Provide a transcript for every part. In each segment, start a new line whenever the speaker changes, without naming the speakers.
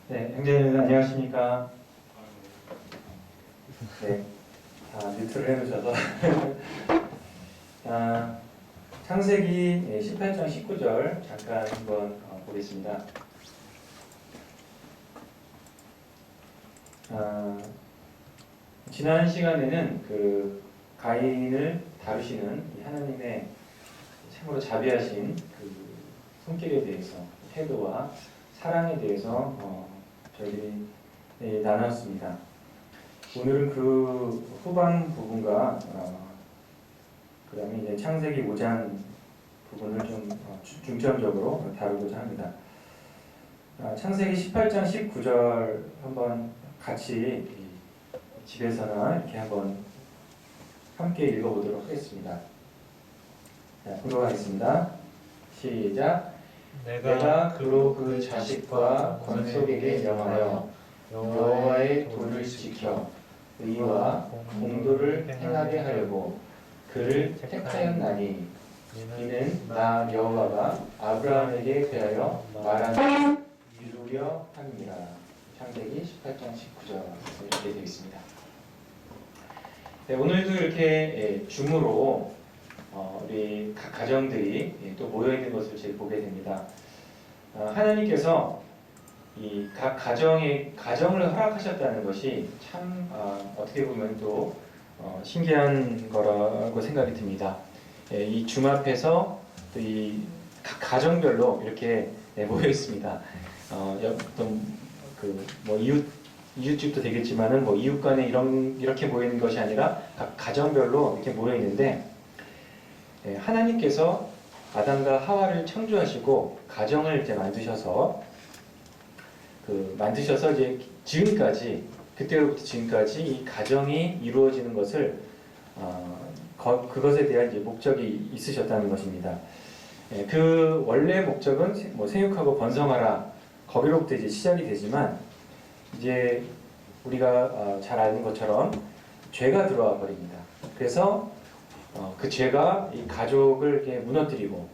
네, 형제님 안녕하십니까? 네, 뮤트를 해놓으셔서 창세기 18장 19절 잠깐 한번 보겠습니다. 지난 시간에는 그 가인을 다루시는 이 하나님의 참으로 자비하신 그 손길에 대해서, 태도와 사랑에 대해서 저희들이 나눴습니다. 오늘은 그 후반 부분과 그 다음에 이제 창세기 5장 부분을 좀 중점적으로 다루고자 합니다. 창세기 18장 19절 한번 같이 집에서나 이렇게 한번 함께 읽어보도록 하겠습니다. 자, 공독하겠습니다. 시작. 내가 그로 그 자식과 권속에게 명하여 여호와의 도를 지켜 의와 공도를 행하게 하려고 그를 택하였나니 이는 나 여호와가 아브라함에게 대하여 말한 이루려 함이라. 창세기 18장 19절 이렇게 되어 있습니다. 네, 오늘도 이렇게 줌으로 우리 각 가정들이 또 모여있는 것을 제가 보게 됩니다. 하나님께서 이 각 가정을 허락하셨다는 것이 참 어떻게 보면 또 신기한 거라고 생각이 듭니다. 이 줌 앞에서 또 이 각 가정별로 이렇게 모여 있습니다. 어떤 뭐 이웃집도 되겠지만은 뭐 이웃 간에 이렇게 모이는 것이 아니라 각 가정별로 이렇게 모여 있는데, 하나님께서 아담과 하와를 창조하시고 가정을 이제 만드셔서 이제 지금까지, 그때로부터 지금까지 이 가정이 이루어지는 것을 그것에 대한 이제 목적이 있으셨다는 것입니다. 그 원래 목적은 뭐 생육하고 번성하라, 거기로부터 이제 시작이 되지만, 이제 우리가 잘 아는 것처럼 죄가 들어와 버립니다. 그래서 그 죄가 이 가족을 이렇게 무너뜨리고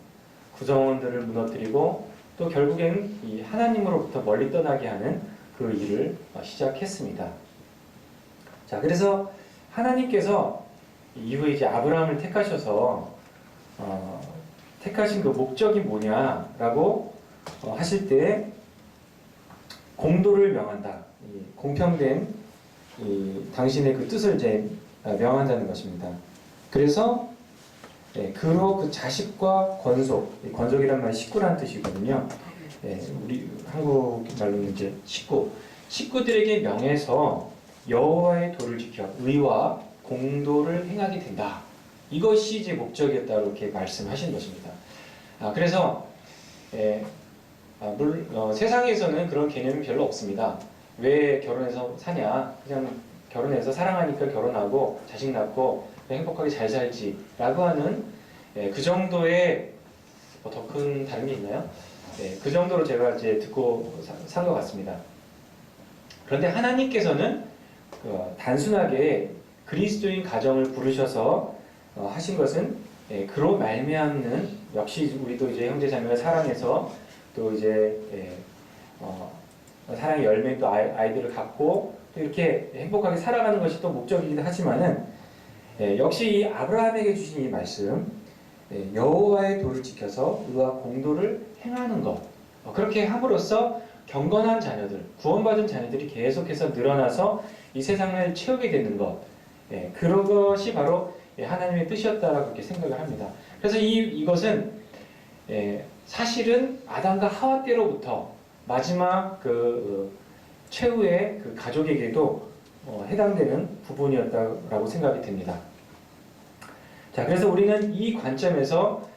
구성원들을 무너뜨리고 또 결국에는 이 하나님으로부터 멀리 떠나게 하는 그 일을 시작했습니다. 자, 그래서 하나님께서 이후에 이제 아브라함을 택하셔서 택하신 그 목적이 뭐냐라고 하실 때 공도를 명한다. 공평된 당신의 그 뜻을 이제 명한다는 것입니다. 그래서 그로 그 자식과 권속, 권속이란 말이 식구란 뜻이거든요. 우리 한국 말로는 이제 식구들에게 명해서 여호와의 도를 지켜 의와 공도를 행하게 된다. 이것이 이제 목적이었다고 이렇게 말씀하신 것입니다. 그래서 세상에서는 그런 개념이 별로 없습니다. 왜 결혼해서 사냐? 그냥 결혼해서 사랑하니까 결혼하고 자식 낳고 행복하게 잘 살지라고 하는 그 정도의 더 큰 다른 게 있나요? 그 정도로 제가 이제 듣고 산 것 같습니다. 그런데 하나님께서는 단순하게 그리스도인 가정을 부르셔서 하신 것은 그로 말미암는, 역시 우리도 이제 형제자매를 사랑해서 또 이제 사랑의 열매인 또 아이들을 갖고 또 이렇게 행복하게 살아가는 것이 또 목적이기도 하지만은, 역시 이 아브라함에게 주신 이 말씀, 여호와의 도를 지켜서 의와 공도를 행하는 것, 그렇게 함으로써 경건한 자녀들, 구원받은 자녀들이 계속해서 늘어나서 이 세상을 채우게 되는 것, 그것이 바로 하나님의 뜻이었다라고 그렇게 생각을 합니다. 그래서 이것은 사실은 아담과 하와 때로부터 마지막 최후의 그 가족에게도 해당되는 부분이었다라고 생각이 듭니다. 자, 그래서 우리는 이 관점에서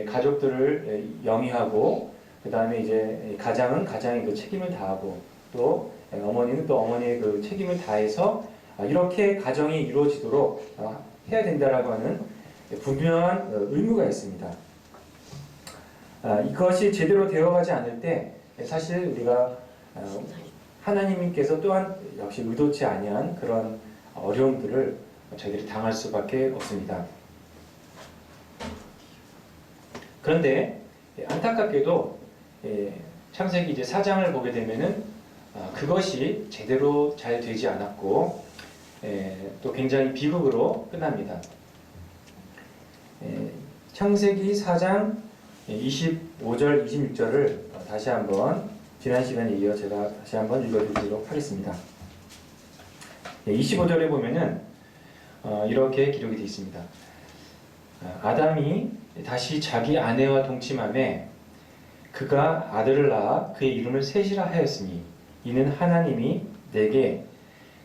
가족들을 영위하고, 그 다음에 이제 가장은 가장의 그 책임을 다하고, 또 어머니는 또 어머니의 그 책임을 다해서 이렇게 가정이 이루어지도록 해야 된다라고 하는 분명한 의무가 있습니다. 이것이 제대로 되어가지 않을 때 사실 우리가 하나님께서 또한 역시 의도치 아니한 그런 어려움들을 저희들이 당할 수밖에 없습니다. 그런데 안타깝게도 창세기 이제 4장을 보게 되면은 그것이 제대로 잘 되지 않았고 또 굉장히 비극으로 끝납니다. 창세기 4장 25절, 26절을 다시 한번 지난 시간에 이어 제가 다시 한번 읽어드리도록 하겠습니다. 25절에 보면은 이렇게 기록이 되어 있습니다. 아담이 다시 자기 아내와 동침하매 그가 아들을 낳아 그의 이름을 셋이라 하였으니 이는 하나님이 내게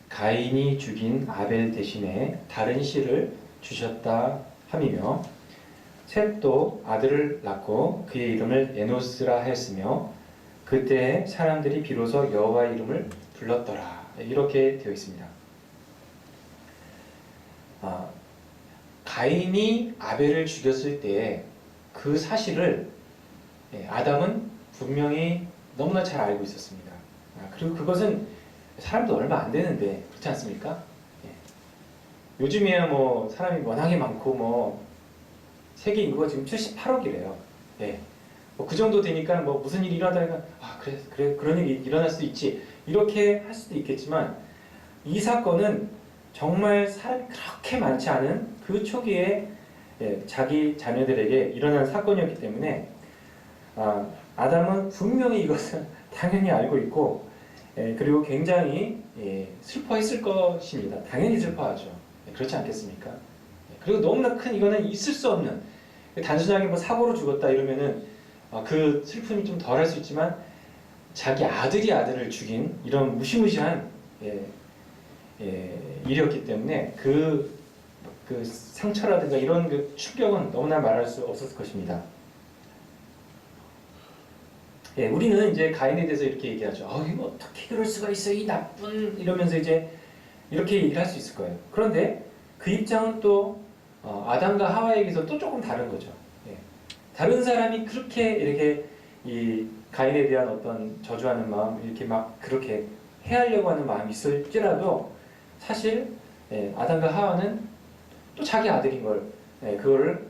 가인이 죽인 아벨 대신에 다른 씨를 주셨다 함이며 셋도 아들을 낳고 그의 이름을 에노스라 하였으며 그때 사람들이 비로소 여호와의 이름을 불렀더라. 이렇게 되어 있습니다. 가인이 아벨을 죽였을 때 그 사실을 아담은 분명히 너무나 잘 알고 있었습니다. 그리고 그것은 사람도 얼마 안 되는데 그렇지 않습니까? 요즘에야 뭐 사람이 워낙에 많고 뭐 세계 인구가 지금 78억이래요. 뭐 그 정도 되니까 뭐 무슨 일이 일어나다니까 그래 그런 일이 일어날 수도 있지 이렇게 할 수도 있겠지만 이 사건은 정말 사람이 그렇게 많지 않은 그 초기에 자기 자녀들에게 일어난 사건이었기 때문에 아담은 분명히 이것을 당연히 알고 있고 그리고 굉장히 슬퍼했을 것입니다. 당연히 슬퍼하죠. 그렇지 않겠습니까? 그리고 너무나 큰 이거는 있을 수 없는 단순하게 뭐 사고로 죽었다 이러면은 그 슬픔이 좀 덜할 수 있지만 자기 아들이 아들을 죽인 이런 무시무시한 일이었기 때문에 그 상처라든가 이런 그 충격은 너무나 말할 수 없었을 것입니다. 우리는 이제 가인에 대해서 이렇게 얘기하죠. 이거 어떻게 그럴 수가 있어, 이 나쁜 이러면서 이제 이렇게 얘기를 할 수 있을 거예요. 그런데 그 입장은 또 아담과 하와에게서 또 조금 다른 거죠. 다른 사람이 그렇게 이렇게 이 가인에 대한 어떤 저주하는 마음 이렇게 막 그렇게 해하려고 하는 마음이 있을지라도 사실 아담과 하와는 또 자기 아들인 걸 그거를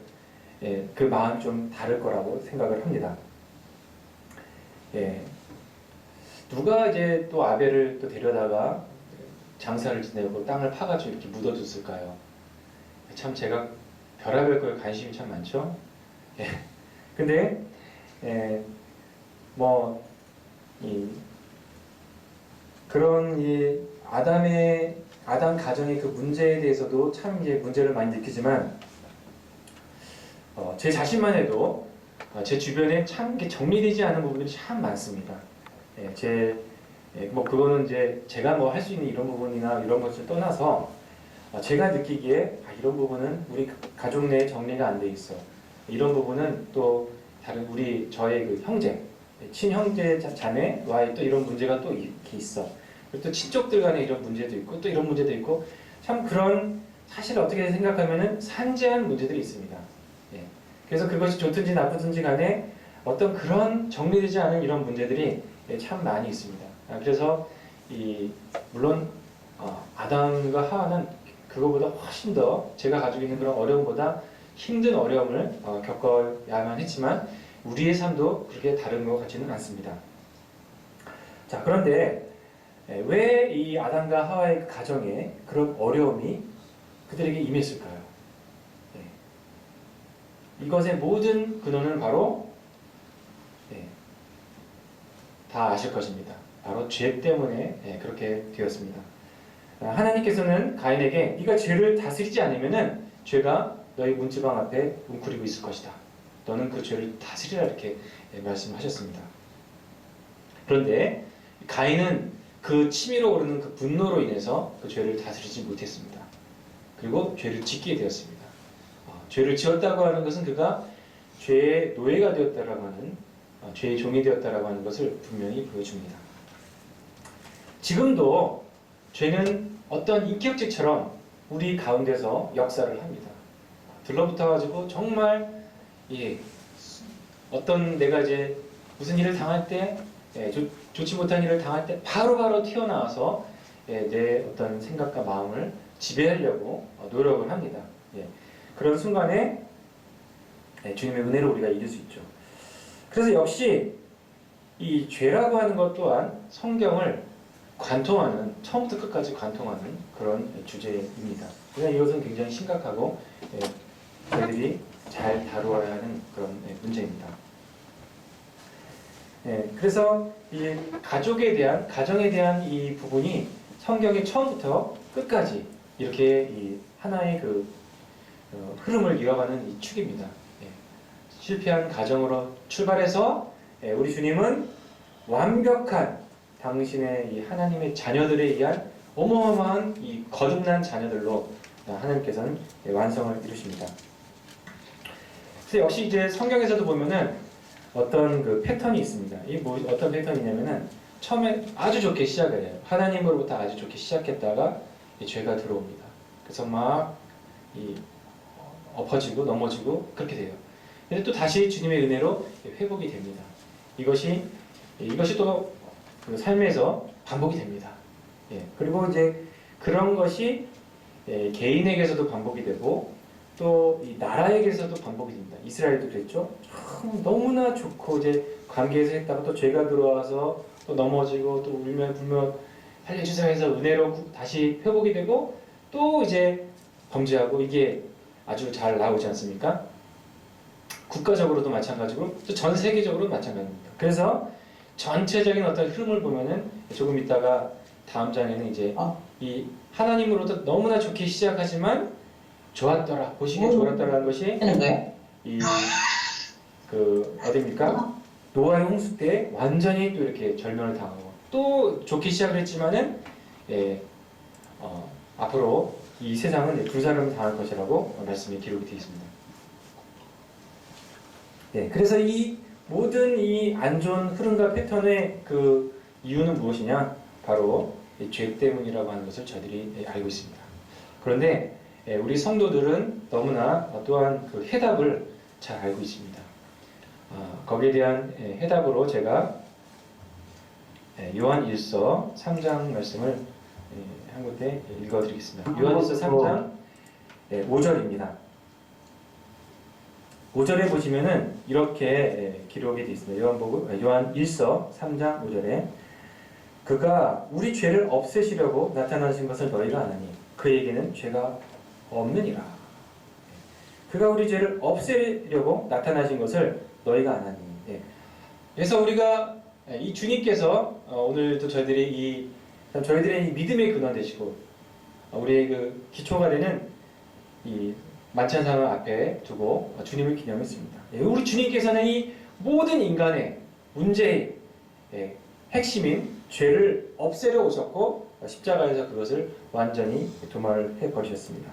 그 마음이 좀 다를 거라고 생각을 합니다. 누가 이제 또 아벨을 또 데려다가 장사를 지내고 땅을 파가지고 이렇게 묻어줬을까요? 참 제가 별의별 거에 관심이 참 많죠. 근데 그런 이 아담 가정의 그 문제에 대해서도 참 이제 문제를 많이 느끼지만 제 자신만 해도 제 주변에 참 정리되지 않은 부분들이 참 많습니다. 그거는 이제 제가 뭐 할 수 있는 이런 부분이나 이런 것을 떠나서 제가 느끼기에 이런 부분은 우리 가족 내에 정리가 안 돼 있어. 이런 부분은 또 다른 저의 그 형제, 친형제 자매와의 또 이런 문제가 또 이렇게 있어. 그리고 또 친족들 간에 이런 문제도 있고 또 이런 문제도 있고 참 그런 사실 어떻게 생각하면은 산재한 문제들이 있습니다. 그래서 그것이 좋든지 나쁘든지 간에 어떤 그런 정리되지 않은 이런 문제들이 참 많이 있습니다. 그래서 물론 아담과 하와는 그거보다 훨씬 더 제가 가지고 있는 그런 어려움보다 힘든 어려움을 겪어야만 했지만 우리의 삶도 그렇게 다른 것 같지는 않습니다. 자, 그런데 왜 이 아담과 하와의 가정에 그런 어려움이 그들에게 임했을까요? 이것의 모든 근원은 바로 다 아실 것입니다. 바로 죄 때문에 그렇게 되었습니다. 하나님께서는 가인에게 네가 죄를 다스리지 않으면은 죄가 너희 문지방 앞에 웅크리고 있을 것이다. 너는 그 죄를 다스리라 이렇게 말씀하셨습니다. 그런데 가인은 그 치밀어 오르는 그 분노로 인해서 그 죄를 다스리지 못했습니다. 그리고 죄를 짓게 되었습니다. 죄를 지었다고 하는 것은 그가 죄의 노예가 되었다라고 하는 죄의 종이 되었다라고 하는 것을 분명히 보여줍니다. 지금도 죄는 어떤 인격체처럼 우리 가운데서 역사를 합니다. 들러붙어가지고 정말 어떤 내가 이제 무슨 일을 당할 때 좋지 못한 일을 당할 때 바로바로 튀어나와서 내 어떤 생각과 마음을 지배하려고 노력을 합니다. 그런 순간에 주님의 은혜로 우리가 이길 수 있죠. 그래서 역시 이 죄라고 하는 것 또한 성경을 관통하는, 처음부터 끝까지 관통하는 그런 주제입니다. 그냥 이것은 굉장히 심각하고 저희들이 잘 다루어야 하는 그런 문제입니다. 그래서 이 가정에 대한 이 부분이 성경의 처음부터 끝까지 이렇게 이 하나의 그 흐름을 이어가는 이 축입니다. 실패한 가정으로 출발해서 우리 주님은 완벽한 당신의 이 하나님의 자녀들에 의한 어마어마한 이 거듭난 자녀들로 하나님께서는 완성을 이루십니다. 그래서 역시 이제 성경에서도 보면은 어떤 그 패턴이 있습니다. 이 어떤 패턴이냐면은 처음에 아주 좋게 시작을 해요. 하나님으로부터 아주 좋게 시작했다가 죄가 들어옵니다. 그래서 막 엎어지고 넘어지고 그렇게 돼요. 근데 또 다시 주님의 은혜로 회복이 됩니다. 이것이 또 그 삶에서 반복이 됩니다. 그리고 이제 그런 것이 개인에게서도 반복이 되고 또 이 나라에게서도 반복이 됩니다. 이스라엘도 그랬죠. 너무나 좋고 이제 관계에서 했다가 또 죄가 들어와서 또 넘어지고 또 울며 불며 살려주세요 해서 은혜로 다시 회복이 되고 또 이제 범죄하고 이게 아주 잘 나오지 않습니까? 국가적으로도 마찬가지고 또 전 세계적으로도 마찬가지입니다. 그래서 전체적인 어떤 흐름을 보면은 조금 있다가 다음 장에는 이제 이 하나님으로부터 너무나 좋게 시작하지만 좋았더라, 보시기에 좋았더라는 것이 어디입니까? 노아의 홍수 때 완전히 또 이렇게 절멸을 당하고 또 좋게 시작을 했지만은 앞으로 이 세상은 불사름을 당할 것이라고 말씀이 기록이 되어 있습니다. 그래서 이 모든 이 안 좋은 흐름과 패턴의 그 이유는 무엇이냐? 바로 죄 때문이라고 하는 것을 저희들이 알고 있습니다. 그런데 우리 성도들은 너무나 또한 그 해답을 잘 알고 있습니다. 거기에 대한 해답으로 제가 요한 1서 3장 말씀을 한 곳에 읽어드리겠습니다. 요한 1서 3장 5절입니다. 5절에 보시면은 이렇게 기록이 되어 있습니다. 요한 1서 3장 5절에 그가 우리 죄를 없애시려고 나타나신 것을 너희가 아나니 그에게는 죄가 없느니라. 그가 우리 죄를 없애려고 나타나신 것을 너희가 아나니. 그래서 우리가 이 주님께서 오늘도 저희들의 이 믿음의 근원 되시고 우리의 그 기초가 되는 이 만찬상을 앞에 두고 주님을 기념했습니다. 우리 주님께서는 이 모든 인간의 문제의 핵심인 죄를 없애려 오셨고 십자가에서 그것을 완전히 도말해 버리셨습니다.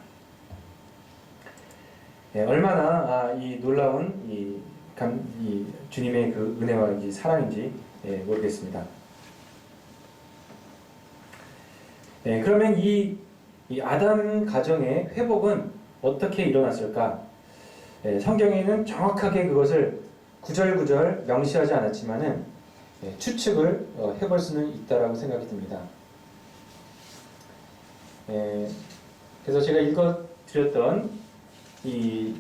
얼마나 이 놀라운 이 주님의 그 은혜와 사랑인지 모르겠습니다. 그러면 이 아담 가정의 회복은 어떻게 일어났을까? 성경에는 정확하게 그것을 구절구절 명시하지 않았지만은 추측을 해볼 수는 있다라고 생각이 듭니다. 그래서 제가 읽어드렸던 이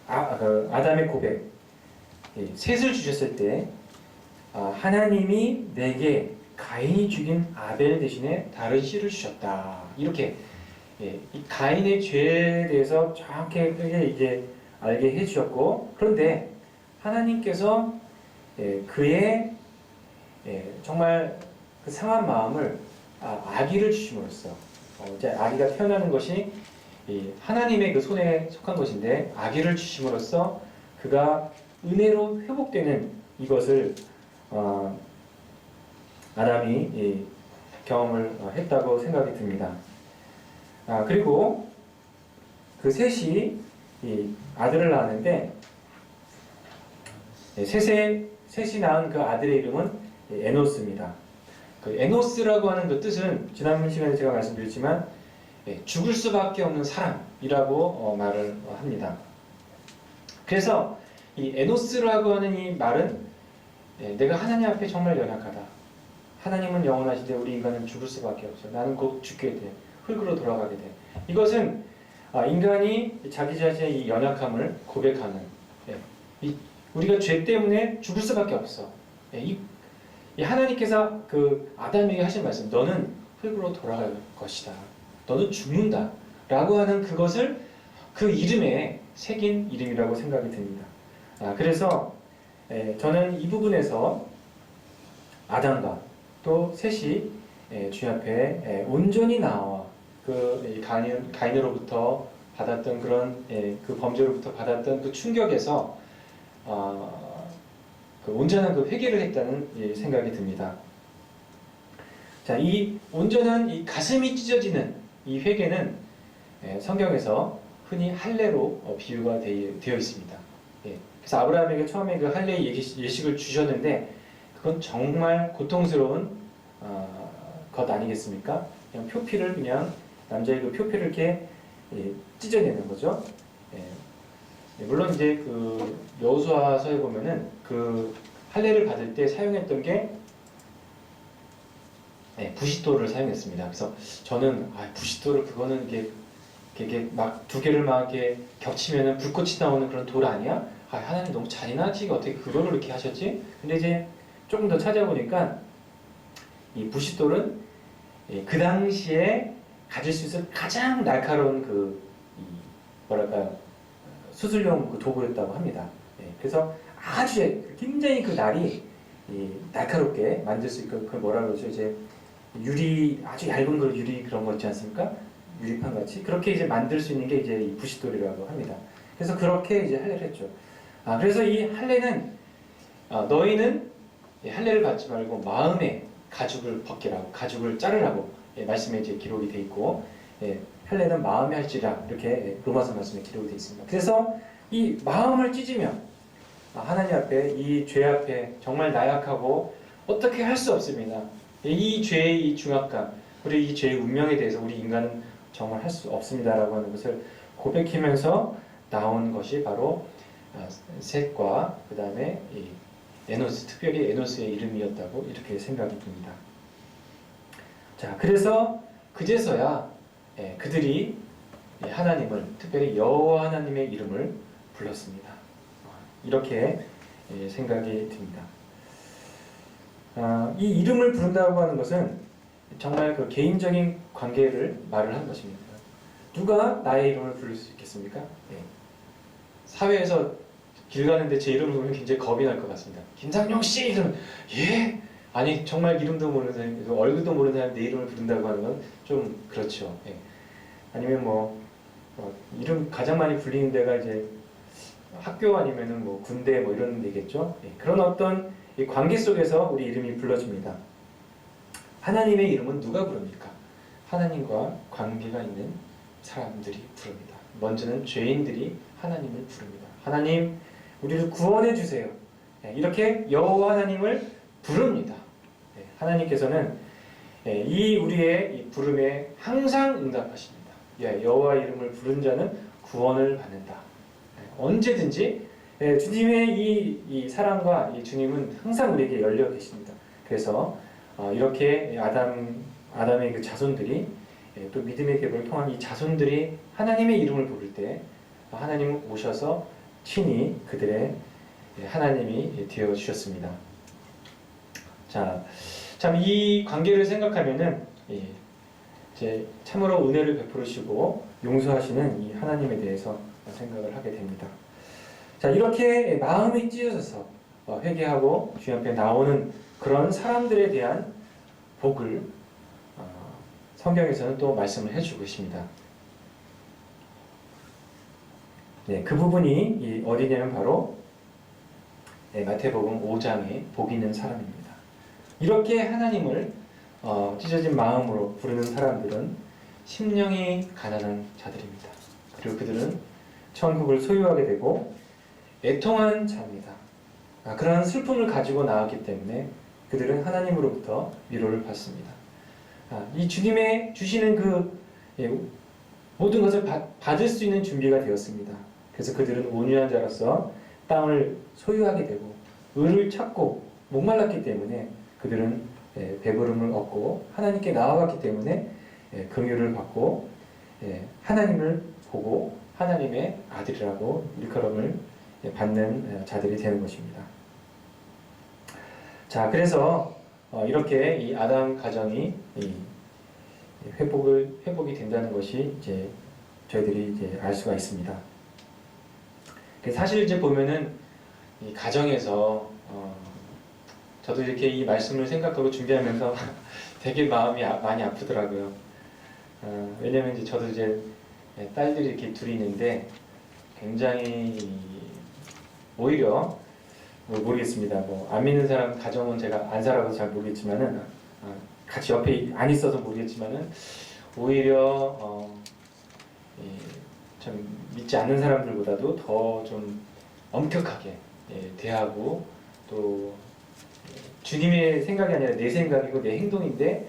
아담의 고백, 셋을 주셨을 때 하나님이 내게 가인이 죽인 아벨 대신에 다른 씨를 주셨다. 이렇게 이 가인의 죄에 대해서 정확하게 이제 알게 해주셨고, 그런데 하나님께서 그의 정말 그 상한 마음을 아기를 주심으로써 이제 아기가 태어나는 것이 하나님의 그 손에 속한 것인데 아기를 주심으로써 그가 은혜로 회복되는 이것을 아담이 경험을 했다고 생각이 듭니다. 그리고 그 셋이 아들을 낳았는데 셋이 낳은 그 아들의 이름은 에노스입니다. 그 에노스라고 하는 그 뜻은 지난 시간에 제가 말씀드렸지만 죽을 수밖에 없는 사람이라고 말을 합니다. 그래서 이 에노스라고 하는 이 말은 내가 하나님 앞에 정말 연약하다. 하나님은 영원하시되 우리 인간은 죽을 수밖에 없어. 나는 곧 죽게 돼. 흙으로 돌아가게 돼. 이것은 인간이 자기 자신의 이 연약함을 고백하는, 우리가 죄 때문에 죽을 수밖에 없어. 이 하나님께서 그 아담에게 하신 말씀, 너는 흙으로 돌아갈 것이다. 너는 죽는다. 라고 하는 그것을 그 이름에 새긴 이름이라고 생각이 듭니다. 그래서 저는 이 부분에서 아담과 또 셋이 주님 앞에 온전히 나와 그 가인으로부터 받았던 그런 그 범죄로부터 받았던 그 충격에서 그 온전한 그 회개를 했다는 생각이 듭니다. 자, 이 온전한 이 가슴이 찢어지는 이 회개는 성경에서 흔히 할례로 비유가 되어 있습니다. 그래서 아브라함에게 처음에 그 할례 예식을 주셨는데 그건 정말 고통스러운 것 아니겠습니까? 그냥 표피를 그냥 남자의 그 표피를 이렇게 찢어내는 거죠. 물론 이제 그 여호수아서에 보면은 그 할례를 받을 때 사용했던 게 부싯돌을 사용했습니다. 그래서 저는 부싯돌을 그거는 이게 막 두 개를 막 이렇게 겹치면은 불꽃이 나오는 그런 돌 아니야? 하나님 너무 잔인하지? 어떻게 그거를 이렇게 하셨지? 근데 이제 조금 더 찾아보니까 이 부싯돌은 그 당시에 가질 수 있을 가장 날카로운 뭐랄까요, 수술용 그 도구였다고 합니다. 그래서 아주 굉장히 그 날이 날카롭게 만들 수 있고, 그걸 뭐라 그러죠? 이제 유리, 아주 얇은 그 유리 그런 거 있지 않습니까? 유리판 같이 그렇게 이제 만들 수 있는 게 이제 이 부싯돌이라고 합니다. 그래서 그렇게 이제 할례를 했죠. 그래서 이 할례는 너희는 할례를 받지 말고 마음에 가죽을 벗기라고, 가죽을 자르라고 말씀에 이제 기록이 돼 있고, 할례는 마음에 할지라 이렇게 로마서 말씀에 기록이 돼 있습니다. 그래서 이 마음을 찢으면 하나님 앞에, 이 죄 앞에 정말 나약하고 어떻게 할 수 없습니다. 이 죄의 이 중압감, 그리고 이 죄의 운명에 대해서 우리 인간은 정말 할 수 없습니다라고 하는 것을 고백하면서 나온 것이 바로 셋과 그 다음에 에노스, 특별히 에노스의 이름이었다고 이렇게 생각이 듭니다. 자, 그래서 그제서야 그들이 하나님을, 특별히 여호와 하나님의 이름을 불렀습니다. 이렇게 생각이 듭니다. 이 이름을 부른다고 하는 것은 정말 그 개인적인 관계를 말을 한 것입니다. 누가 나의 이름을 부를 수 있겠습니까? 사회에서 길 가는데 제 이름을 부르면 굉장히 겁이 날 것 같습니다. 김상용 씨 이러면 예? 아니 정말 이름도 모르는 사람, 얼굴도 모르는 사람이 내 이름을 부른다고 하는 건 좀 그렇죠. 아니면 이름 가장 많이 불리는 데가 이제 학교 아니면은 군대 이런 데겠죠. 그런 어떤 이 관계 속에서 우리 이름이 불러집니다. 하나님의 이름은 누가 부릅니까? 하나님과 관계가 있는 사람들이 부릅니다. 먼저는 죄인들이 하나님을 부릅니다. 하나님, 우리를 구원해 주세요. 이렇게 여호와 하나님을 부릅니다. 하나님께서는 이 우리의 이 부름에 항상 응답하십니다. 여호와 이름을 부른 자는 구원을 받는다. 언제든지 주님의 이 사랑과 이 주님은 항상 우리에게 열려 계십니다. 그래서 이렇게 아담의 그 자손들이 또 믿음의 계보를 통한 이 자손들이 하나님의 이름을 부를 때 하나님은 오셔서 친히 그들의 하나님이 되어 주셨습니다. 자, 참 이 관계를 생각하면은 참으로 은혜를 베풀으시고 용서하시는 이 하나님에 대해서 생각을 하게 됩니다. 자, 이렇게 마음이 찢어져서 회개하고 주님 앞에 나오는 그런 사람들에 대한 복을 성경에서는 또 말씀을 해주고 있습니다. 그 부분이 어디냐면 바로 마태복음 5장에 복 있는 사람입니다. 이렇게 하나님을 찢어진 마음으로 부르는 사람들은 심령이 가난한 자들입니다. 그리고 그들은 천국을 소유하게 되고 애통한 자입니다. 그러한 슬픔을 가지고 나왔기 때문에 그들은 하나님으로부터 위로를 받습니다. 이 주님의 주시는 그 모든 것을 받을 수 있는 준비가 되었습니다. 그래서 그들은 온유한 자로서 땅을 소유하게 되고 의를 찾고 목말랐기 때문에 그들은 배부름을 얻고 하나님께 나아갔기 때문에 긍휼을 받고 하나님을 보고 하나님의 아들이라고 일컬음을 받는 자들이 되는 것입니다. 자, 그래서 이렇게 이 아담 가정이 회복이 된다는 것이 이제 저희들이 이제 알 수가 있습니다. 사실 이제 보면은 이 가정에서 저도 이렇게 이 말씀을 생각하고 준비하면서 되게 마음이 많이 아프더라고요. 왜냐면 이제 저도 이제 딸들이 이렇게 둘이 있는데 굉장히 오히려 모르겠습니다. 뭐 안 믿는 사람 가정은 제가 안 살아봐서 잘 모르겠지만은 같이 옆에 안 있어서 모르겠지만은 오히려 참 믿지 않는 사람들보다도 더 좀 엄격하게 대하고 또 주님의 생각이 아니라 내 생각이고 내 행동인데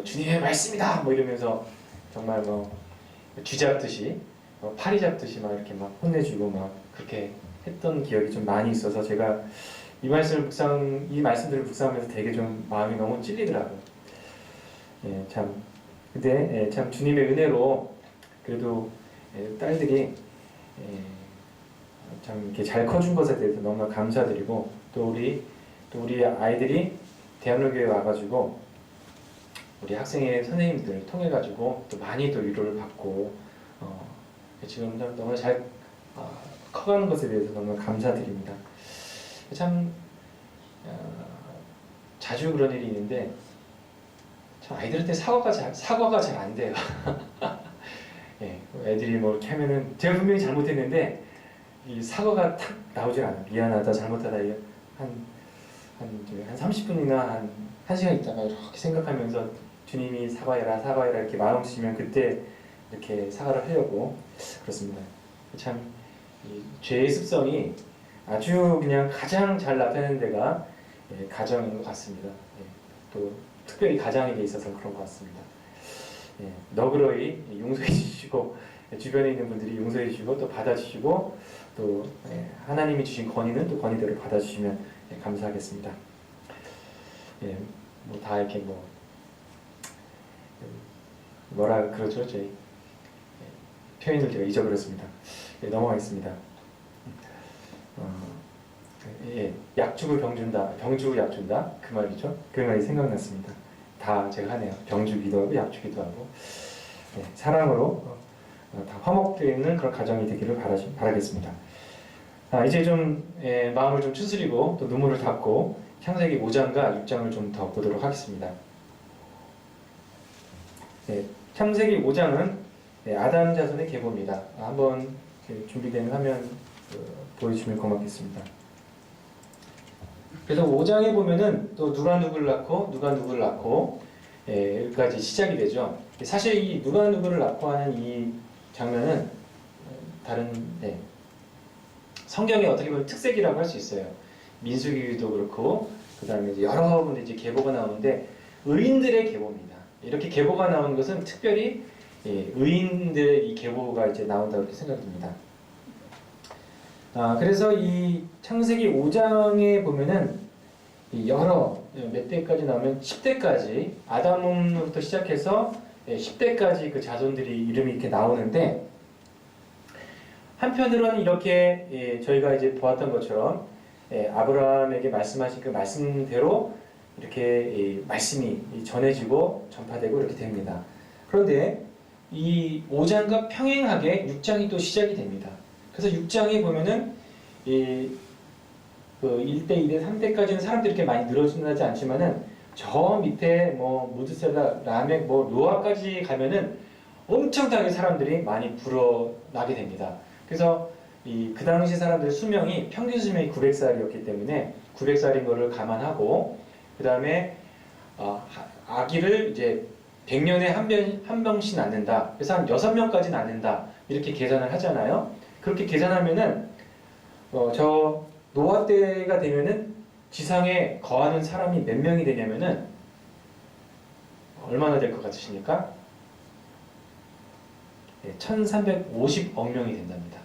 주님의 말씀이다 뭐 이러면서 정말 뭐 쥐잡듯이 파리 잡듯이 막 이렇게 막 혼내주고 막 그렇게 했던 기억이 좀 많이 있어서 제가 이 말씀들을 묵상하면서 되게 좀 마음이 너무 찔리더라고요. 근데 참 주님의 은혜로 그래도 딸들이 참 이렇게 잘 커준 것에 대해서 너무나 감사드리고 또 우리 아이들이 대학로교회 와가지고 우리 학생회 선생님들 통해 가지고 또 많이 또 위로를 받고 지금 너무 잘 커가는 것에 대해서 너무 감사드립니다. 참 자주 그런 일이 있는데 참 아이들한테 사과가 잘 안 돼요. 애들이 뭐 이렇게 하면은 제가 분명히 잘못했는데 이 사과가 탁 나오질 않아요. 미안하다, 잘못하다 한 30분이나 한 1시간 있다가 이렇게 생각하면서 주님이 사과해라 이렇게 마음 쓰시면 그때 이렇게 사과를 하려고 그렇습니다. 참 이 죄의 습성이 아주 그냥 가장 잘 나타내는 데가 가정인 것 같습니다. 또 특별히 가장에게 있어서 그런 것 같습니다. 너그러이 용서해 주시고 주변에 있는 분들이 용서해 주시고 또 받아주시고 또 하나님이 주신 권위는 또 권위대로 받아주시면 감사하겠습니다. 뭐 다 이렇게 뭐라 그러죠? 저희 표현을 제가 잊어버렸습니다. 넘어가겠습니다. 약주고 병주고 약준다 그 말이죠. 그 말이 생각났습니다. 다 제가 하네요. 병주기도 하고 약주기도 하고 사랑으로 다 화목되어 있는 그런 가정이 되기를 바라겠습니다. 이제 좀 마음을 좀 추스리고 또 눈물을 닦고 창세기 5장과 6장을 좀 더 보도록 하겠습니다. 창세기 5장은 아담 자손의 계보입니다. 한번 준비된 화면 보여주시면 고맙겠습니다. 그래서 5장에 보면은 또 누가 누구를 낳고 여기까지 시작이 되죠. 사실 이 누가 누구를 낳고 하는 이 장면은 다른 성경의 어떻게 보면 특색이라고 할 수 있어요. 민수기도 그렇고 그 다음에 이제 여러 군데 이제 계보가 나오는데 의인들의 계보입니다. 이렇게 계보가 나오는 것은 특별히 의인들의 이 계보가 이제 나온다고 이렇게 생각됩니다. 그래서 이 창세기 5장에 보면은 여러 몇 대까지 나오면 10대까지 아담으로부터 시작해서 10대까지 그 자손들이 이름이 이렇게 나오는데 한편으로는 이렇게 저희가 이제 보았던 것처럼 아브라함에게 말씀하신 그 말씀대로 이렇게 말씀이 전해지고 전파되고 이렇게 됩니다. 그런데 이 5장과 평행하게 6장이 또 시작이 됩니다. 그래서 6장에 보면은 그 1대, 2대, 3대까지는 사람들이 이렇게 많이 늘어나지 않지만은 저 밑에 뭐 무드셀라, 라멕, 뭐 노아까지 가면은 엄청나게 사람들이 많이 불어나게 됩니다. 그래서 그 당시 사람들의 수명이 평균 수명이 900살이었기 때문에 900살인 것을 감안하고 그 다음에 아기를 이제 100년에 한 명씩 낳는다. 그래서 한 6명까지 낳는다. 이렇게 계산을 하잖아요. 그렇게 계산하면은 저 노아 때가 되면은 지상에 거하는 사람이 몇 명이 되냐면은 얼마나 될 것 같으십니까? 1350억 명이 된답니다.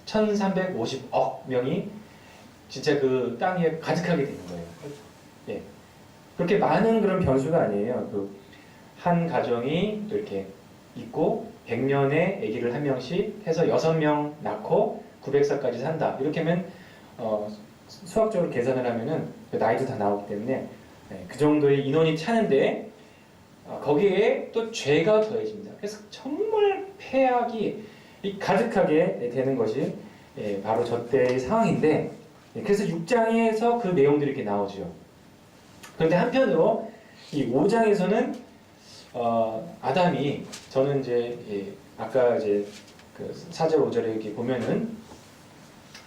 1350억 명이 진짜 그 땅에 가득하게 되는 거예요. 그렇게 많은 그런 변수가 아니에요. 한 가정이 또 이렇게 있고 100년에 아기를 한 명씩 해서 6명 낳고 900살까지 산다. 이렇게 하면 수학적으로 계산을 하면은 나이도 다 나오기 때문에 그 정도의 인원이 차는데 거기에 또 죄가 더해집니다. 그래서 정말 폐악이 가득하게 되는 것이 바로 저 때의 상황인데, 그래서 6장에서 그 내용들이 이렇게 나오죠. 그런데 한편으로 이 5장에서는 아담이, 저는 이제 아까 이제 그 4절 5절에 이렇게 보면은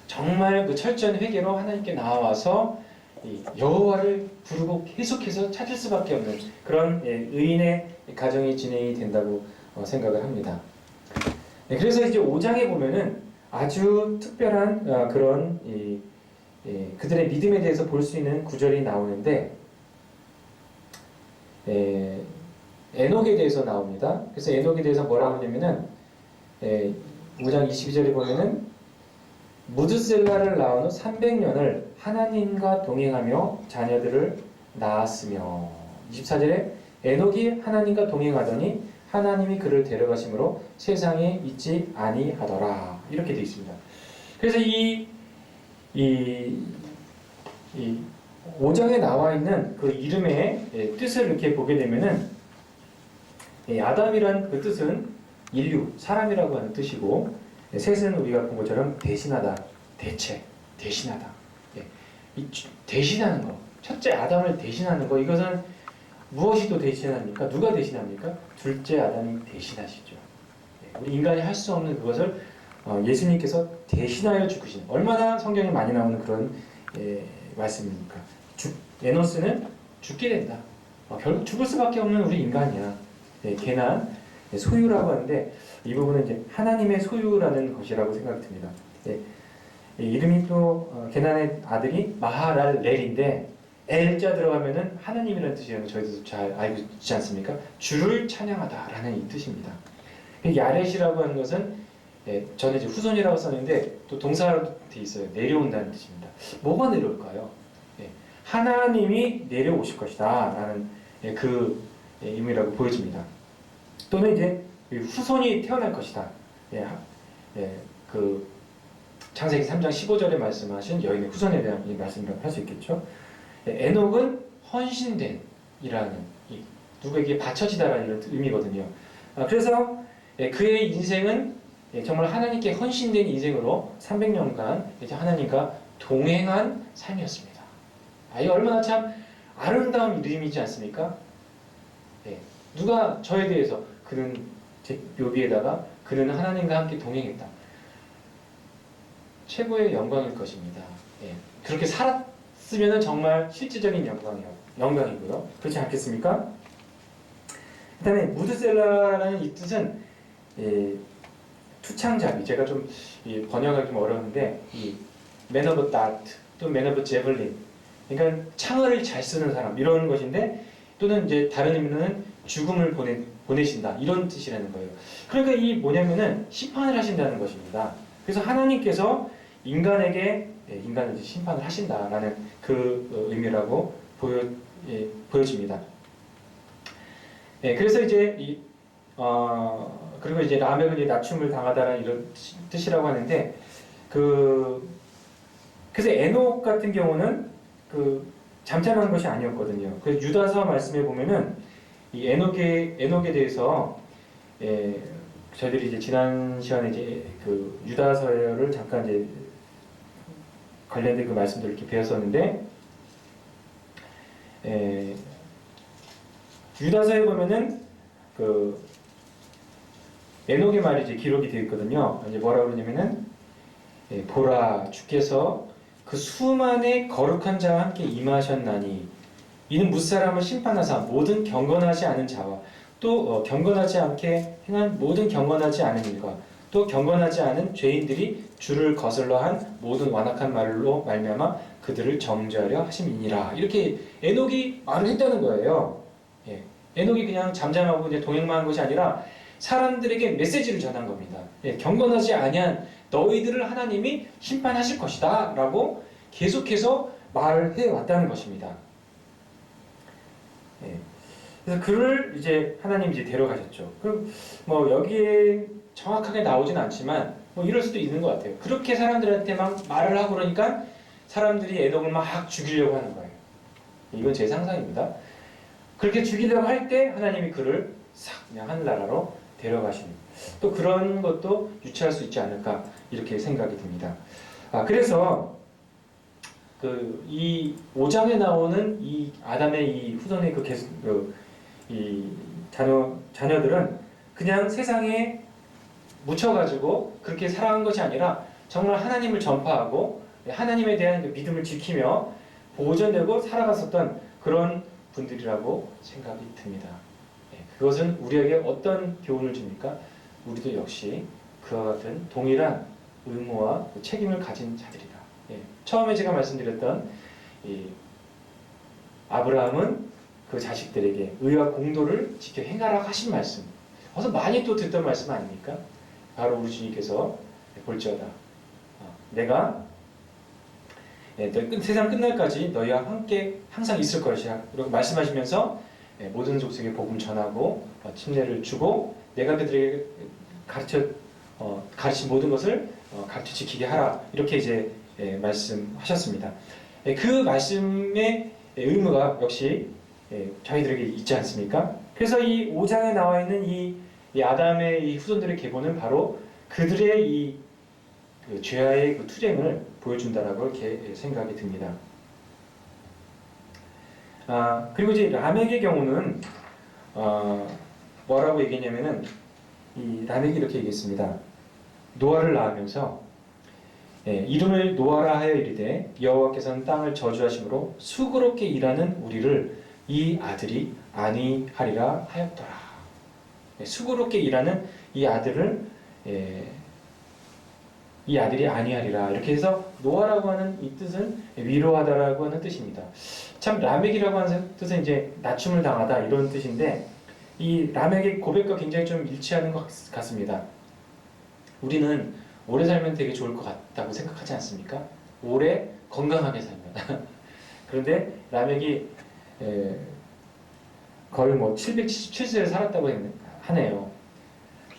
정말 그 철저한 회개로 하나님께 나와서 이 여호와를 부르고 계속해서 찾을 수밖에 없는 그런 의인의 가정이 진행이 된다고 생각을 합니다. 그래서 이제 5장에 보면은 아주 특별한 그런 그들의 믿음에 대해서 볼 수 있는 구절이 나오는데, 에녹에 대해서 나옵니다. 그래서 에녹에 대해서 뭐라고 하냐면은 5장 22절에 보면은 무드셀라를 낳은 후 300년을 하나님과 동행하며 자녀들을 낳았으며, 24절에 에녹이 하나님과 동행하더니 하나님이 그를 데려가심으로 세상에 있지 아니하더라, 이렇게 되어 있습니다. 그래서 이 5장에 나와 있는 그 이름의 뜻을 이렇게 보게 되면은 아담이란 그 뜻은 인류, 사람이라고 하는 뜻이고, 셋은 우리가 본 것처럼 대신하다, 대체, 대신하다. 이 대신하는 거, 첫째 아담을 대신하는 거, 이것은 무엇이 또 대신합니까? 누가 대신합니까? 둘째 아담이 대신하시죠. 우리 인간이 할 수 없는 그것을 예수님께서 대신하여 죽으신, 얼마나 성경에 많이 나오는 그런 말씀입니까? 에노스는 죽게 된다. 결국 죽을 수밖에 없는 우리 인간이야. 개난, 소유라고 하는데 이 부분은 이제 하나님의 소유라는 것이라고 생각이 듭니다. 이름이 또 개난의 아들이 마하랄렐인데 엘자 들어가면은 하나님이라는 뜻이라는 거 저희도 잘 알고 있지 않습니까? 주를 찬양하다라는 이 뜻입니다. 야렛이라고 하는 것은 저는 이제 후손이라고 썼는데 또 동사로 돼 있어요. 내려온다는 뜻입니다. 뭐가 내려올까요? 하나님이 내려오실 것이다라는 그 의미라고 보여집니다. 또는 이제 후손이 태어날 것이다. 그 창세기 3장 15절에 말씀하신 여인의 후손에 대한 이 말씀을 할 수 있겠죠. 에녹은 헌신된 이라는, 누구에게 바쳐지다라는 이런 의미거든요. 그래서 그의 인생은 정말 하나님께 헌신된 인생으로 300년간 이제 하나님과 동행한 삶이었습니다. 이 얼마나 참 아름다운 이름이지 않습니까? 누가 저에 대해서 그는 제 묘비에다가 그는 하나님과 함께 동행했다. 최고의 영광일 것입니다. 그렇게 살았으면 정말 실질적인 영광이고요. 그렇지 않겠습니까? 그 다음에 무드셀라라는 이 뜻은 투창잡이, 제가 좀 번역하기 좀 어려운데 Man of Dart 또 Man of Javelin, 그러니까 창을 잘 쓰는 사람 이런 것인데, 또는 이제 다른 의미는 죽음을 보내신다 이런 뜻이라는 거예요. 그러니까 이 뭐냐면은 심판을 하신다는 것입니다. 그래서 하나님께서 인간에게 인간을 이제 심판을 하신다라는 그 의미라고 보여집니다. 그래서 이제 그리고 이제 라멕은 이제 낮춤을 당하다라는 이런 뜻이라고 하는데, 그래서 에녹 같은 경우는 잠잠한 것이 아니었거든요. 그래서 유다서 말씀에 보면은 이 에녹에 대해서 저희들이 이제 지난 시간에 이제 그 유다서를 잠깐 이제 관련된 그 말씀들을 이렇게 배웠었는데, 유다서에 보면은 에녹의 말이 이제 기록이 되어 있거든요. 이제 뭐라고 그러냐면은 보라, 주께서 그 수만의 거룩한 자와 함께 임하셨나니 이는 무사람을 심판하사 모든 경건하지 않은 자와 또 경건하지 않게 행한 모든 경건하지 않은 일과 또 경건하지 않은 죄인들이 주를 거슬러 한 모든 완악한 말로 말미암아 그들을 정죄하려 하심이니라. 이렇게 에녹이 말을 했다는 거예요. 에녹이 그냥 잠잠하고 이제 동행만 한 것이 아니라 사람들에게 메시지를 전한 겁니다. 경건하지 아니한 너희들을 하나님이 심판하실 것이다 라고 계속해서 말을 해왔다는 것입니다. 그래서 그를 이제 하나님이 이제 데려가셨죠. 그럼 뭐 여기에 정확하게 나오진 않지만 뭐 이럴 수도 있는 것 같아요. 그렇게 사람들한테 막 말을 하고 그러니까 사람들이 에녹을 막 죽이려고 하는 거예요. 이건 제 상상입니다. 그렇게 죽이려고 할 때 하나님이 그를 싹 그냥 하늘나라로 데려가시는, 또 그런 것도 유추할 수 있지 않을까 이렇게 생각이 듭니다. 그래서 이 5장에 나오는 이 아담의 이 후손의 이 자녀들은 그냥 세상에 묻혀가지고 그렇게 살아간 것이 아니라 정말 하나님을 전파하고 하나님에 대한 그 믿음을 지키며 보존되고 살아갔었던 그런 분들이라고 생각이 듭니다. 그것은 우리에게 어떤 교훈을 줍니까? 우리도 역시 그와 같은 동일한 의무와 책임을 가진 자들이다. 처음에 제가 말씀드렸던 이 아브라함은 그 자식들에게 의와 공도를 지켜 행하라 하신 말씀, 어서 많이 또 듣던 말씀 아닙니까? 바로 우리 주님께서 볼지어다 내가 세상 끝날까지 너희와 함께 항상 있을 것이야 이렇게 말씀하시면서 모든 족속에 복음 전하고 침례를 주고 내가 그들에게 가르친 모든 것을 가르쳐 지키게 하라 이렇게 이제 말씀하셨습니다. 그 말씀의 의무가 역시 저희들에게 있지 않습니까? 그래서 이 5장에 나와 있는 이 아담의 이 후손들의 계보는 바로 그들의 그 죄와의 그 투쟁을 보여준다라고 이렇게 생각이 듭니다. 그리고 이제 라멕의 경우는 뭐라고 얘기했냐면은 이 라멕이 이렇게 얘기했습니다. 노아를 낳으면서 이름을 노아라 하여 이르되 여호와께서는 땅을 저주하심으로 수고롭게 일하는 우리를 이 아들이 아니하리라 하였더라. 수고롭게 일하는 이 아들을 이 아들이 아니하리라 이렇게 해서 노아라고 하는 이 뜻은 위로하다라고 하는 뜻입니다. 참 라멕이라고 하는 뜻은 이제 낮춤을 당하다 이런 뜻인데 이 라멕의 고백과 굉장히 좀 일치하는 것 같습니다. 우리는 오래 살면 되게 좋을 것 같다고 생각하지 않습니까? 오래 건강하게 살면. 그런데 라멕이 거의 뭐 777세를 살았다고 하네요.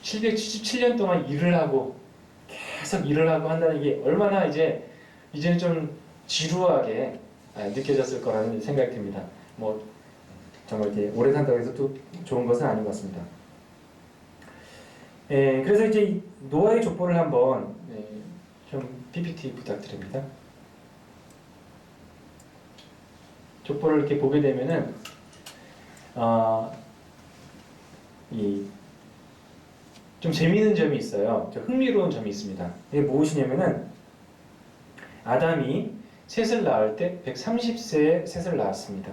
777년 동안 일을 하고 계속 일을 하고 한다는 게 얼마나 이제는 좀 지루하게 느껴졌을 거라는 생각이 듭니다. 뭐 정말 이렇게 오래 산다고 해서 또 좋은 것은 아닌 것 같습니다. 그래서 이제 노아의 족보를 한번 좀 PPT 부탁드립니다. 족보를 이렇게 보게 되면은 좀 재미있는 점이 있어요. 좀 흥미로운 점이 있습니다. 이게 무엇이냐면은 아담이 셋을 낳을 때 130세에 셋을 낳았습니다.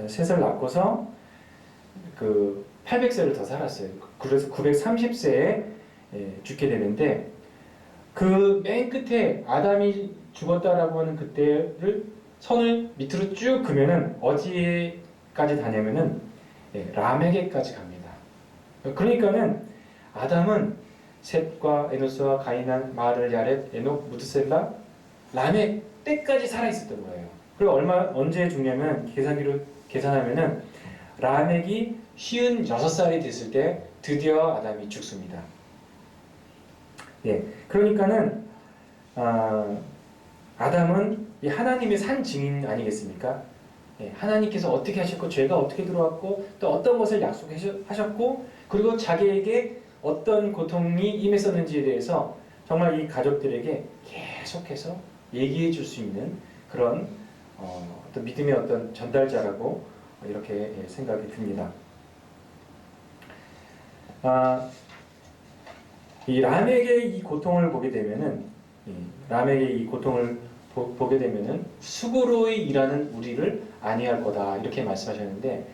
셋을 낳고서 그 800세를 더 살았어요. 그래서 930세에 죽게 되는데 그 맨 끝에 아담이 죽었다라고 하는 그때를 선을 밑으로 쭉 그면은 어디까지 가냐면은 라멕에까지 갑니다. 그러니까는 아담은 셋과 에노스와 가이난, 마를, 야렛, 에녹, 무드셀라, 라멕 때까지 살아 있었던 거예요. 그리고 언제 죽냐면 계산하면은 라멕이 56살이 됐을 때 드디어 아담이 죽습니다. 그러니까는 아담은 이 하나님의 산 증인 아니겠습니까? 하나님께서 어떻게 하셨고 죄가 어떻게 들어왔고 또 어떤 것을 약속하셨고 그리고 자기에게 어떤 고통이 임했었는지에 대해서 정말 이 가족들에게 계속해서 얘기해 줄 수 있는 그런 어떤 믿음의 어떤 전달자라고 이렇게 생각이 듭니다. 이 라멕의 이 고통을 보게 되면은 라멕의 이 고통을 보게 되면은 수고로이 일하는 우리를 아니할 거다 이렇게 말씀하셨는데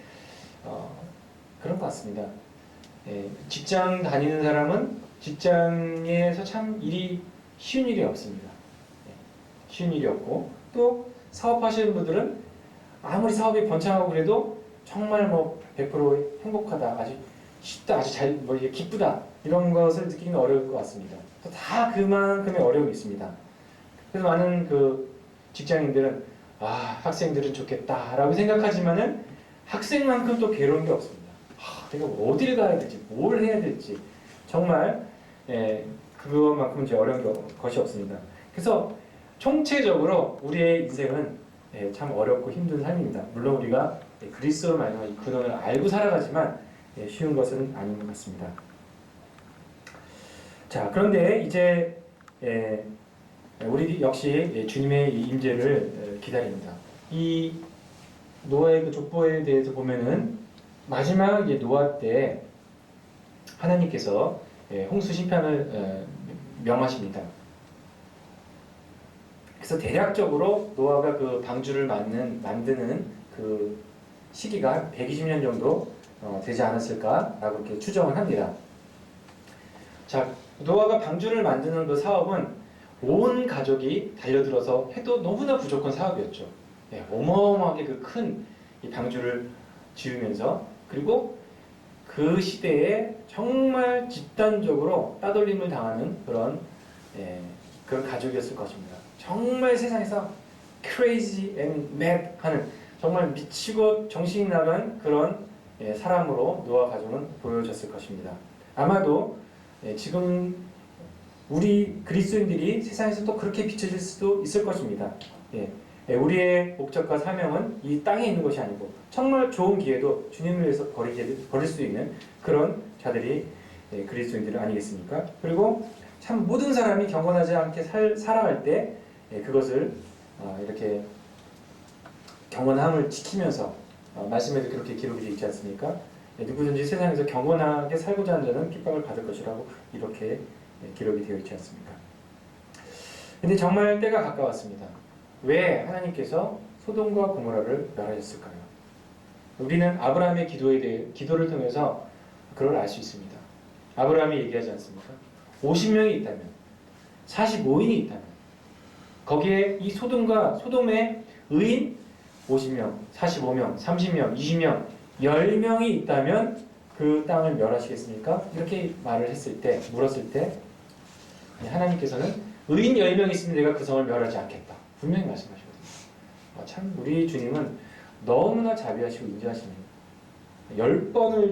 그런 것 같습니다. 직장 다니는 사람은 직장에서 참 쉬운 일이 없습니다. 쉬운 일이 없고 또 사업하시는 분들은 아무리 사업이 번창하고 그래도 정말 뭐 100% 행복하다, 아주 쉽다, 아주 잘 뭐 이게 기쁘다 이런 것을 느끼기는 어려울 것 같습니다. 다 그만큼의 어려움이 있습니다. 그래서 많은 그 직장인들은 학생들은 좋겠다라고 생각하지만은 학생만큼 또 괴로운 게 없습니다. 내가 어디를 가야 될지, 뭘 해야 될지 정말 그것만큼 이제 어려운 것이 없습니다. 그래서 총체적으로 우리의 인생은 참 어렵고 힘든 삶입니다. 물론 우리가 그리스도로 말미암아 이 근원을 알고 살아가지만 쉬운 것은 아닌 것 같습니다. 자, 그런데 이제 우리 역시 주님의 임재를 기다립니다. 이 노아의 그 족보에 대해서 보면은 마지막 노아 때 하나님께서 홍수 심판을 명하십니다. 그래서 대략적으로 노아가 그 방주를 만드는 그 시기가 120년 정도 되지 않았을까라고 이렇게 추정을 합니다. 자, 노아가 방주를 만드는 그 사업은 온 가족이 달려들어서 해도 너무나 부족한 사업이었죠. 어마어마하게 그 큰 이 방주를 지으면서, 그리고 그 시대에 정말 집단적으로 따돌림을 당하는 그런 가족이었을 것입니다. 정말 세상에서 crazy and mad 하는, 정말 미치고 정신이 나간 그런 사람으로 노아 가족은 보여졌을 것입니다. 아마도 지금 우리 그리스도인들이 세상에서 또 그렇게 비춰질 수도 있을 것입니다. 우리의 목적과 사명은 이 땅에 있는 것이 아니고 정말 좋은 기회도 주님을 위해서 버릴 수 있는 그런 자들이 그리스도인들 아니겠습니까? 그리고 참 모든 사람이 경건하지 않게 살아갈 때 그것을 이렇게 경건함을 지키면서 말씀에도 그렇게 기록이 되어 있지 않습니까? 누구든지 세상에서 경건하게 살고자 하는 자는 핍박을 받을 것이라고 이렇게 기록이 되어 있지 않습니까? 근데 정말 때가 가까웠습니다. 왜 하나님께서 소돔과 고모라를 멸하셨을까요? 우리는 아브라함의 기도를 통해서 그걸 알 수 있습니다. 아브라함이 얘기하지 않습니까? 50명이 있다면, 45인이 있다면, 거기에 이 소돔의 의인 50명, 45명, 30명, 20명, 10명이 있다면 그 땅을 멸하시겠습니까? 이렇게 물었을 때 하나님께서는 의인 10명 있으면 내가 그 성을 멸하지 않겠다. 분명히 말씀하시거든요. 참 우리 주님은 너무나 자비하시고 인자하십니다. 10번을,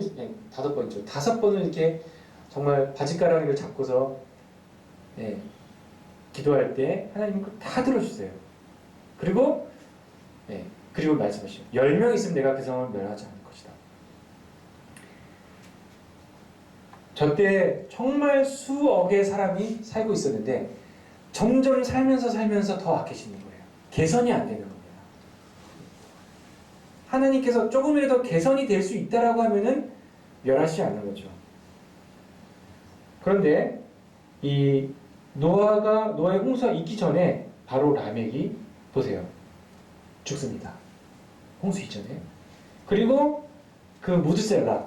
5번이죠. 5번을 이렇게 정말 바짓가랑이를 잡고서 기도할 때 하나님은 그걸 다 들어주세요. 그리고 말씀하시죠. 10명 있으면 내가 그 성을 멸하지 않을 것이다. 저때 정말 수억의 사람이 살고 있었는데 점점 살면서 더 악해지는 거예요. 개선이 안 되는 겁니다. 하나님께서 조금이라도 개선이 될 수 있다라고 하면은 멸하시지 않는 거죠. 그런데 이 노아의 홍수가 있기 전에 바로 라멕이 보세요. 죽습니다. 홍수 이전에. 그리고 그 무드셀라,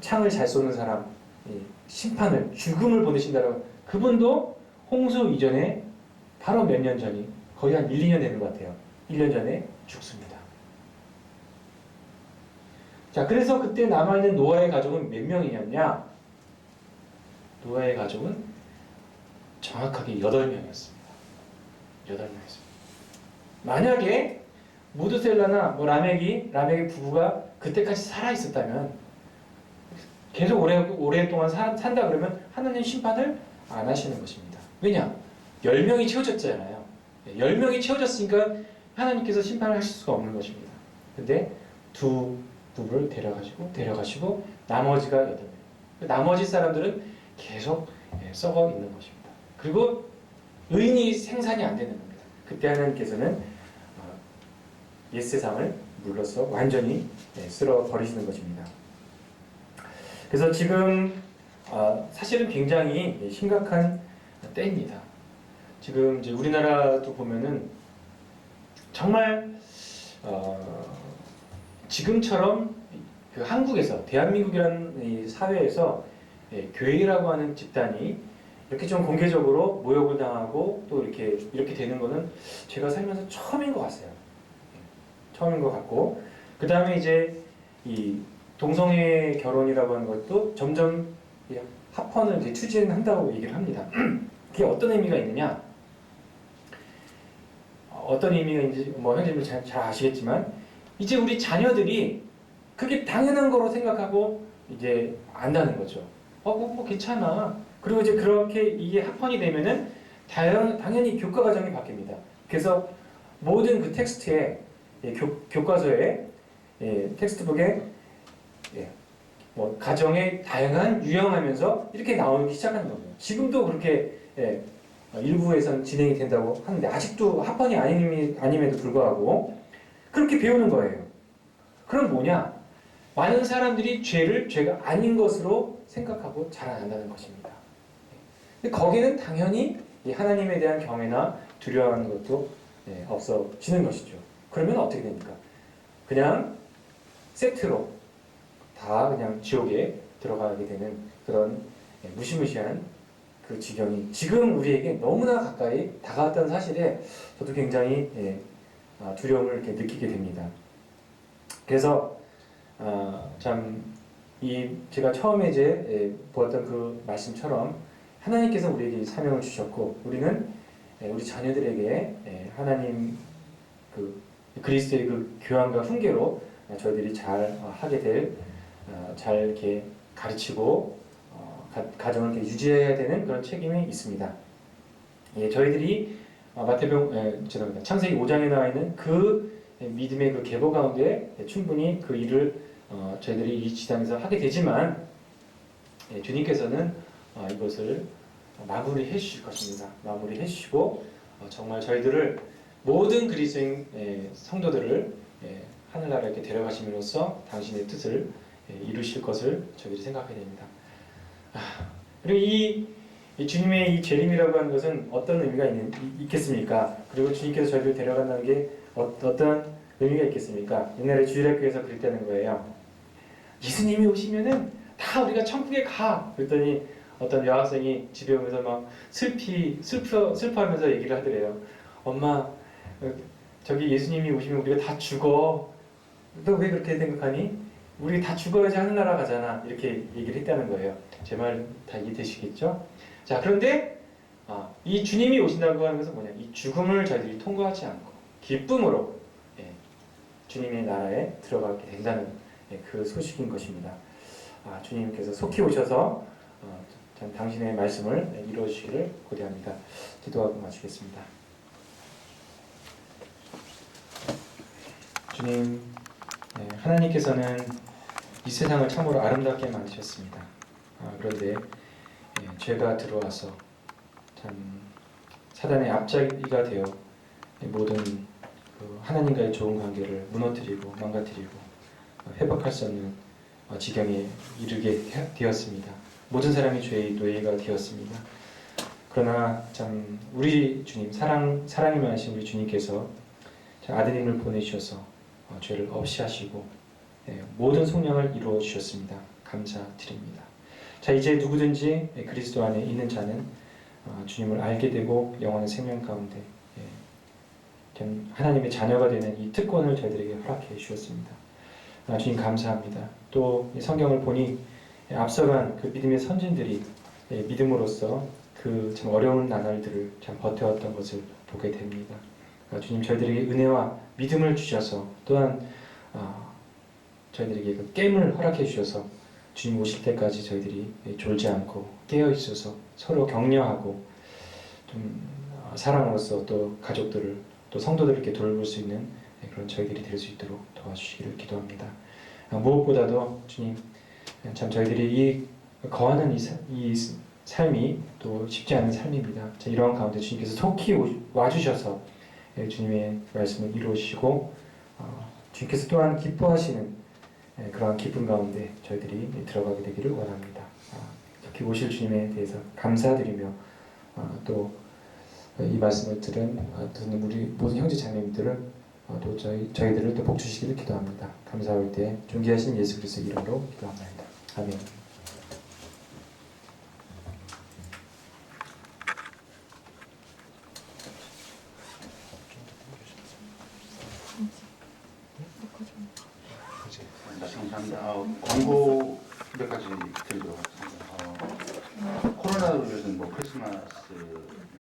창을 잘 쏘는 사람, 심판을, 죽음을 보내신다라고, 그분도 홍수 이전에 바로 몇 년 전이, 거의 한 1, 2년 되는 것 같아요. 1년 전에 죽습니다. 자, 그래서 그때 남아있는 노아의 가족은 몇 명이었냐? 노아의 가족은 정확하게 8명이었습니다. 8명이었습니다. 만약에 무드셀라나 라멕의 부부가 그때까지 살아있었다면, 계속 오랫동안 산다 그러면 하나님 심판을 안 하시는 것입니다. 왜냐? 10명이 채워졌잖아요. 10명이 채워졌으니까 하나님께서 심판을 하실 수가 없는 것입니다. 근데 두 부부를 데려가시고 나머지가 8명. 나머지 사람들은 계속 썩어 있는 것입니다. 그리고 의인이 생산이 안 되는 겁니다. 그때 하나님께서는 옛 세상을 물러서 완전히 쓸어 버리시는 것입니다. 그래서 지금 사실은 굉장히 심각한 때입니다. 지금 이제 우리나라도 보면은 정말 지금처럼 그 한국에서, 대한민국이라는 이 사회에서 교회라고 하는 집단이 이렇게 좀 공개적으로 모욕을 당하고 또 이렇게 되는 거는 제가 살면서 처음인 것 같아요. 처음인 것 같고, 그 다음에 이제 이 동성애 결혼이라고 하는 것도 점점 합헌을 이제 추진한다고 얘기를 합니다. 그게 어떤 의미가 있느냐? 어떤 의미가 있는지 형제님들 잘 아시겠지만, 이제 우리 자녀들이 그게 당연한 거로 생각하고 이제 안다는 거죠. 뭐 괜찮아. 그리고 이제 그렇게 이게 합헌이 되면은 당연히 교과 과정이 바뀝니다. 그래서 모든 그 텍스트에 교과서에 텍스트북에 뭐 가정의 다양한 유형하면서 이렇게 나오기 시작하는 겁니다. 지금도 그렇게 일부에서는 진행이 된다고 하는데 아직도 합헌이 아님에도 불구하고 그렇게 배우는 거예요. 그럼 뭐냐? 많은 사람들이 죄를 죄가 아닌 것으로 생각하고 자라난다는 것입니다. 근데 거기는 당연히 이 하나님에 대한 경외나 두려워하는 것도 없어지는 것이죠. 그러면 어떻게 됩니까? 그냥 세트로 다 그냥 지옥에 들어가게 되는 그런 무시무시한 그 지경이 지금 우리에게 너무나 가까이 다가왔다는 사실에 저도 굉장히 두려움을 이렇게 느끼게 됩니다. 그래서 제가 처음에 이제 보았던 그 말씀처럼 하나님께서 우리에게 사명을 주셨고 우리는 우리 자녀들에게 하나님 그리스도의 그 교환과 훈계로 저희들이 잘 하게 잘 이렇게 가르치고 가정을 이렇게 유지해야 되는 그런 책임이 있습니다. 저희들이 죄송합니다. 창세기 5장에 나와 있는 그 믿음의 그 계보 가운데 충분히 그 일을 저희들이 이 지상에서 하게 되지만 주님께서는 이것을 마무리해 주실 것입니다. 마무리해 주시고 정말 저희들을 모든 그리스도인 성도들을 하늘나라에 데려가심으로써 당신의 뜻을 이루실 것을 저희들이 생각하게 됩니다. 그리고 이 주님의 이 재림이라고 하는 것은 어떤 의미가 있겠습니까? 그리고 주님께서 저희를 데려간다는 게 어떤 의미가 있겠습니까? 옛날에 주일학교에서 그랬다는 거예요. 예수님이 오시면은 다 우리가 천국에 가! 그랬더니 어떤 여학생이 집에 오면서 막 슬퍼하면서 얘기를 하더래요. 엄마, 저기 예수님이 오시면 우리가 다 죽어. 너 왜 그렇게 생각하니? 우리 다 죽어야지 하늘나라 가잖아. 이렇게 얘기를 했다는 거예요. 제 말 다 이해되시겠죠? 자, 그런데 이 주님이 오신다고 하는 것은 뭐냐? 이 죽음을 저희들이 통과하지 않고 기쁨으로 주님의 나라에 들어가게 된다는 그 소식인 것입니다. 주님께서 속히 오셔서 당신의 말씀을 이루어 주시기를 고대합니다. 기도하고 마치겠습니다. 주님, 하나님께서는 이 세상을 참으로 아름답게 만드셨습니다. 그런데 죄가 들어와서 참 사단의 앞잡이가 되어 모든 그 하나님과의 좋은 관계를 무너뜨리고 망가뜨리고 회복할 수 없는 지경에 이르게 되었습니다. 모든 사람이 죄의 노예가 되었습니다. 그러나 참 우리 주님 사랑이 많으신 우리 주님께서 아드님을 보내주셔서 죄를 없이 하시고 모든 속량을 이루어 주셨습니다. 감사드립니다. 자, 이제 누구든지 그리스도 안에 있는 자는 주님을 알게 되고 영원한 생명 가운데 하나님의 자녀가 되는 이 특권을 저희들에게 허락해 주셨습니다. 주님 감사합니다. 또 성경을 보니 앞서간 그 믿음의 선진들이 믿음으로써 그 참 어려운 나날들을 참 버텨왔던 것을 보게 됩니다. 주님 저희들에게 은혜와 믿음을 주셔서 또한 저희들에게 그 깸을 허락해 주셔서 주님 오실 때까지 저희들이 졸지 않고 깨어 있어서 서로 격려하고 좀 사랑으로서 또 가족들을 또 성도들을 이렇게 돌볼 수 있는 그런 저희들이 될 수 있도록 도와주시기를 기도합니다. 무엇보다도 주님 참 저희들이 이 거하는 이 삶이 또 쉽지 않은 삶입니다. 이러한 가운데 주님께서 속히 와주셔서 주님의 말씀을 이루시고 주님께서 또한 기뻐하시는 그러한 기쁨 가운데 저희들이 들어가게 되기를 원합니다. 특히 오실 주님에 대해서 감사드리며 또 이 말씀을 듣는 우리 모든 형제 자매님들을 또 저희들을 또 복 주시기를 기도합니다. 감사할 때 존귀하신 예수 그리스도의 이름으로 기도합니다. 아멘.
감사합니다. 광고 몇 가지 드리도록 하겠습니다. 코로나로 요즘 크리스마스